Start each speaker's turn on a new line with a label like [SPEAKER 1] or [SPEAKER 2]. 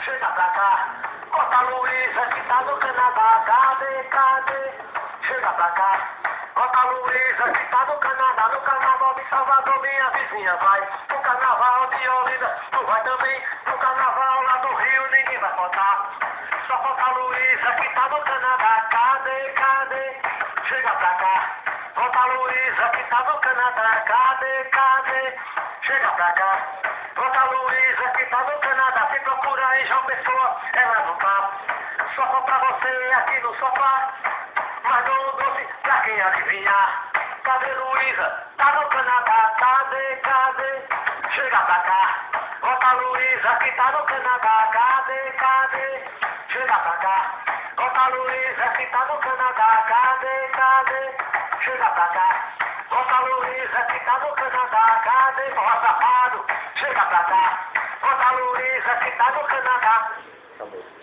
[SPEAKER 1] Chega pra cá, bota a Luísa que tá no Canadá. Cadê? Chega pra cá, bota a Luísa que tá no Canadá. No carnaval de Salvador, minha vizinha vai. No carnaval de Olinda, tu vai também. No carnaval lá do Rio, ninguém vai faltar. Só falta a Luísa que tá no Canadá. Cadê? Chega pra cá, bota a Luísa que tá no Canadá. Cadê? Chega pra cá, bota a Luísa que tá no Canadá. Se procura em João Pessoa, ela não tá. Só falta você aqui no sofá. Mas não doce pra quem adivinhar. Cadê Luísa? Tá no Canadá. Cadê? Chega pra cá, bota a Luísa que tá no Canadá. Cadê? Chega pra cá, bota a Luísa que tá no Canadá. Cadê? Chega pra cá, bota a Luísa que tá no Canadá. Cadê? Forró safado, chega pra cá, bota a Luísa que tá no Canadá.
[SPEAKER 2] Acabou.